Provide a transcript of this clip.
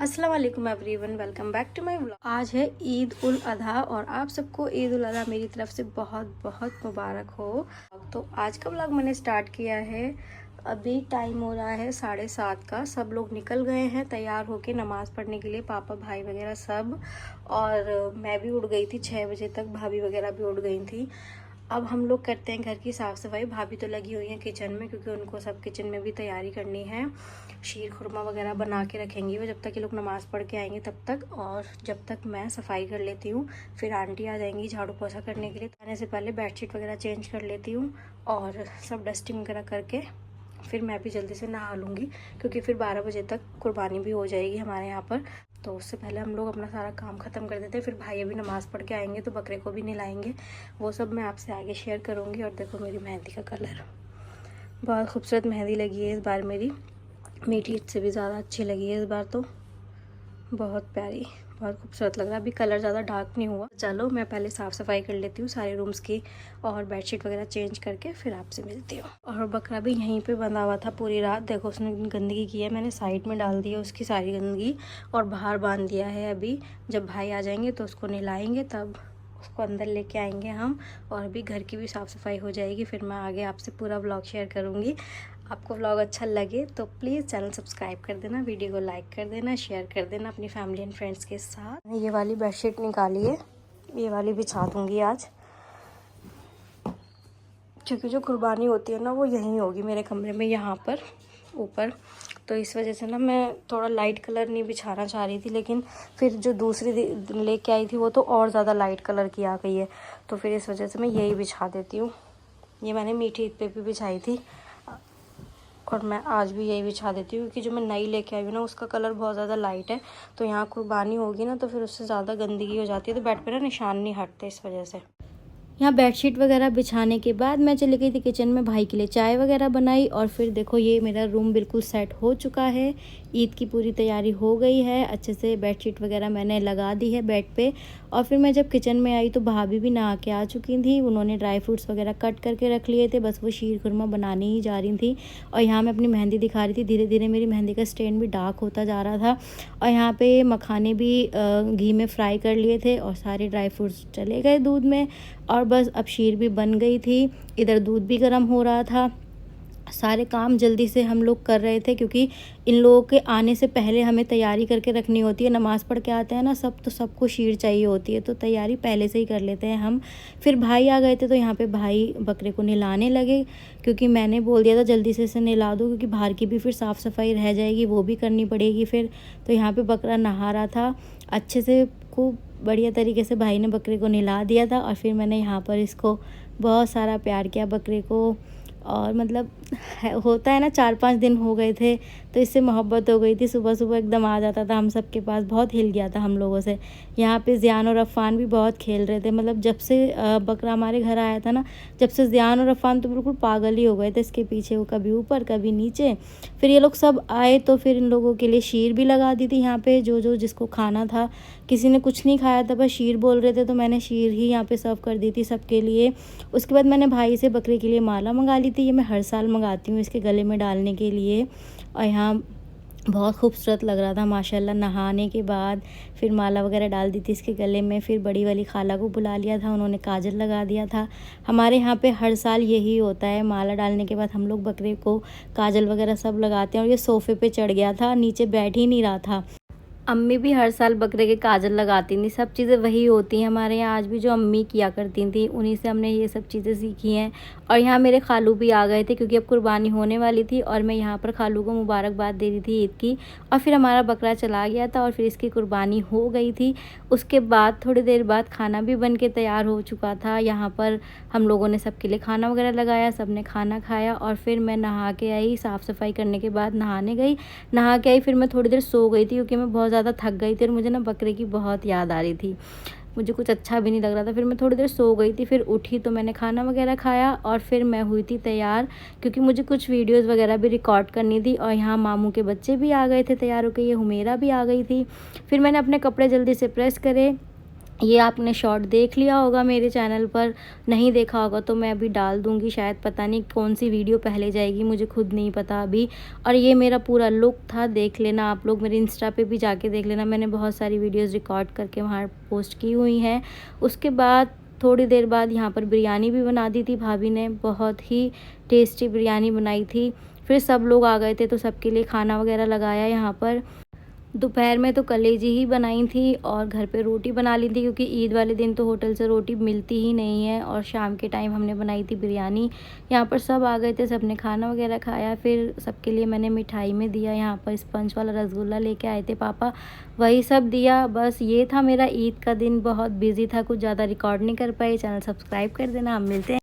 अस्सलाम वालेकुम everyone, welcome back to my vlog. आज है ईद उल अधा और आप सबको ईद उल अधा मेरी तरफ से बहुत बहुत मुबारक हो। तो आज का व्लॉग मैंने स्टार्ट किया है। अभी टाइम हो रहा है 7:30 का। सब लोग निकल गए हैं तैयार होके नमाज़ पढ़ने के लिए, पापा भाई वगैरह सब। और मैं भी उठ गई थी 6 बजे तक, भाभी वगैरह भी उठ गई थी। अब हम लोग करते हैं घर की साफ़ सफाई। भाभी तो लगी हुई हैं किचन में, क्योंकि उनको सब किचन में भी तैयारी करनी है। शीर खुरमा वगैरह बना के रखेंगी वो, जब तक ये लोग नमाज़ पढ़ के आएंगे तब तक। और जब तक मैं सफाई कर लेती हूँ, फिर आंटी आ जाएंगी झाड़ू पोछा करने के लिए। आने से पहले बेडशीट वगैरह चेंज कर लेती हूँ और सब डस्टिंग वगैरह करके फिर मैं भी जल्दी से नहा लूँगी, क्योंकि फिर 12 बजे तक कुर्बानी भी हो जाएगी हमारे यहाँ पर। तो उससे पहले हम लोग अपना सारा काम ख़त्म कर देते हैं। फिर भाई अभी नमाज़ पढ़ के आएंगे तो बकरे को भी नहलाएंगे। वो सब मैं आपसे आगे शेयर करूँगी। और देखो मेरी मेहंदी का कलर, बहुत खूबसूरत मेहंदी लगी है इस बार मेरी। मीठी ईद से भी ज़्यादा अच्छी लगी है इस बार, तो बहुत प्यारी, बहुत खूबसूरत लग रहा है। अभी कलर ज़्यादा डार्क नहीं हुआ। चलो मैं पहले साफ़ सफाई कर लेती हूँ सारे रूम्स की और बेडशीट वगैरह चेंज करके फिर आपसे मिलती हूँ। और बकरा भी यहीं पे बंधा हुआ था पूरी रात। देखो उसने गंदगी की है, मैंने साइड में डाल दी है उसकी सारी गंदगी और बाहर बांध दिया है। अभी जब भाई आ जाएंगे तो उसको नहलाएंगे, तब उसको अंदर लेके आएंगे हम। और अभी घर की भी साफ़ सफाई हो जाएगी, फिर मैं आगे आपसे पूरा व्लॉग शेयर करूँगी। आपको व्लॉग अच्छा लगे तो प्लीज़ चैनल सब्सक्राइब कर देना, वीडियो को लाइक कर देना, शेयर कर देना अपनी फैमिली एंड फ्रेंड्स के साथ। ये वाली बेडशीट निकाली है, ये वाली बिछा दूँगी आज, क्योंकि जो कुर्बानी होती है ना वो यहीं होगी मेरे कमरे में, यहाँ पर ऊपर। तो इस वजह से ना मैं थोड़ा लाइट कलर नहीं बिछाना चाह रही थी, लेकिन फिर जो दूसरी लेके आई थी वो तो और ज़्यादा लाइट कलर की आ गई है। तो फिर इस वजह से मैं यही बिछा देती हूँ। ये मैंने मीठी ईद पे भी बिछाई थी और मैं आज भी यही बिछा देती हूँ, क्योंकि जो मैं नई लेके आई हूँ ना उसका कलर बहुत ज़्यादा लाइट है। तो यहाँ कुर्बानी होगी ना तो फिर उससे ज़्यादा गंदगी हो जाती है, तो बेड पे ना निशान नहीं हटते इस वजह से। यहाँ बेडशीट वगैरह बिछाने के बाद मैं चली गई थी किचन में, भाई के लिए चाय वगैरह बनाई। और फिर देखो ये मेरा रूम बिल्कुल सेट हो चुका है। ईद की पूरी तैयारी हो गई है अच्छे से। बेडशीट वगैरह मैंने लगा दी है बेड पे। और फिर मैं जब किचन में आई तो भाभी भी नहा के आ चुकी थी। उन्होंने ड्राई फ्रूट्स वगैरह कट करके रख लिए थे, बस वो शीर खुरमा बनाने ही जा रही थी। और यहाँ मैं अपनी मेहंदी दिखा रही थी। धीरे धीरे मेरी मेहंदी का स्टैंड भी डार्क होता जा रहा था। और यहाँ पे मखाने भी घी में फ्राई कर लिए थे और सारे ड्राई फ्रूट्स चले गए दूध में। और बस अब शीर भी बन गई थी, इधर दूध भी गर्म हो रहा था। सारे काम जल्दी से हम लोग कर रहे थे, क्योंकि इन लोगों के आने से पहले हमें तैयारी करके रखनी होती है। नमाज़ पढ़ के आते हैं ना सब, तो सबको शीर चाहिए होती है, तो तैयारी पहले से ही कर लेते हैं हम। फिर भाई आ गए थे तो यहाँ पे भाई बकरे को नहलाने लगे, क्योंकि मैंने बोल दिया था जल्दी से इसे नहला दो, क्योंकि बाहर की भी फिर साफ़ सफाई रह जाएगी, वो भी करनी पड़ेगी फिर। तो यहाँ पर बकरा नहा रहा था अच्छे से, खूब बढ़िया तरीके से भाई ने बकरे को नहला दिया था। और फिर मैंने यहाँ पर इसको बहुत सारा प्यार किया बकरे को। और मतलब होता है ना 4-5 दिन हो गए थे तो इससे मोहब्बत हो गई थी। सुबह सुबह एकदम आ जाता था हम सब के पास, बहुत हिल गया था हम लोगों से। यहाँ पे ज़ियान और अफ़ान भी बहुत खेल रहे थे। मतलब जब से बकरा हमारे घर आया था ना, जब से ज़ियान और अफ़ान तो बिल्कुल पागल ही हो गए थे इसके पीछे। वो कभी ऊपर कभी नीचे। फिर ये लोग सब आए तो फिर इन लोगों के लिए शीर भी लगा दी थी यहाँ पे, जो जिसको खाना था। किसी ने कुछ नहीं खाया था, बस शीर बोल रहे थे, तो मैंने शीर ही यहाँ पे सर्व कर दी थी सबके लिए। उसके बाद मैंने भाई से बकरे के लिए माला मंगा ली थी। ये मैं हर साल मंगाती हूँ इसके गले में डालने के लिए। और यहाँ बहुत खूबसूरत लग रहा था माशाल्लाह। नहाने के बाद फिर माला वगैरह डाल दी थी इसके गले में। फिर बड़ी वाली खाला को बुला लिया था, उन्होंने काजल लगा दिया था। हमारे यहाँ पे हर साल यही होता है, माला डालने के बाद हम लोग बकरे को काजल वगैरह सब लगाते हैं। और ये सोफ़े पे चढ़ गया था, नीचे बैठ ही नहीं रहा था। अम्मी भी हर साल बकरे के काजल लगाती थी। सब चीज़ें वही होती हैं हमारे यहाँ। आज भी जो अम्मी किया करती थी उन्हीं से हमने ये सब चीज़ें सीखी हैं। और यहाँ मेरे खालू भी आ गए थे, क्योंकि अब कुर्बानी होने वाली थी और मैं यहाँ पर खालू को मुबारकबाद दे रही थी ईद की। और फिर हमारा बकरा चला गया था और फिर इसकी कुर्बानी हो गई थी। उसके बाद थोड़ी देर बाद खाना भी बन के तैयार हो चुका था। यहाँ पर हम लोगों ने सबके लिए खाना वगैरह लगाया, सब ने खाना खाया। और फिर मैं नहा के आई, साफ़ सफाई करने के बाद नहाने गई। नहा के आई, फिर मैं थोड़ी देर सो गई थी, क्योंकि मैं बहुत ज़्यादा थक गई थी और मुझे ना बकरे की बहुत याद आ रही थी। मुझे कुछ अच्छा भी नहीं लग रहा था। फिर मैं थोड़ी देर सो गई थी, फिर उठी तो मैंने खाना वगैरह खाया और फिर मैं हुई थी तैयार, क्योंकि मुझे कुछ वीडियोस वगैरह भी रिकॉर्ड करनी थी। और यहाँ मामू के बच्चे भी आ गए थे तैयार होकर, ये हुमेरा भी आ गई थी। फिर मैंने अपने कपड़े जल्दी से प्रेस करे ये आपने शॉर्ट देख लिया होगा मेरे चैनल पर, नहीं देखा होगा तो मैं अभी डाल दूँगी शायद, पता नहीं कौन सी वीडियो पहले जाएगी, मुझे खुद नहीं पता अभी। और ये मेरा पूरा लुक था, देख लेना आप लोग, मेरे इंस्टा पे भी जाके देख लेना, मैंने बहुत सारी वीडियोस रिकॉर्ड करके वहाँ पोस्ट की हुई हैं। उसके बाद थोड़ी देर बाद यहाँ पर बिरयानी भी बना दी थी भाभी ने, बहुत ही टेस्टी बिरयानी बनाई थी। फिर सब लोग आ गए थे तो सबके लिए खाना वगैरह लगाया यहाँ पर। दोपहर में तो कलेजी ही बनाई थी और घर पे रोटी बना ली थी, क्योंकि ईद वाले दिन तो होटल से रोटी मिलती ही नहीं है। और शाम के टाइम हमने बनाई थी बिरयानी। यहाँ पर सब आ गए थे, सबने खाना वगैरह खाया। फिर सबके लिए मैंने मिठाई में दिया, यहाँ पर स्पंज वाला रसगुल्ला लेके आए थे पापा, वही सब दिया। बस ये था मेरा ईद का दिन, बहुत बिजी था, कुछ ज़्यादा रिकॉर्ड नहीं कर पाई। चैनल सब्सक्राइब कर देना, हम मिलते हैं।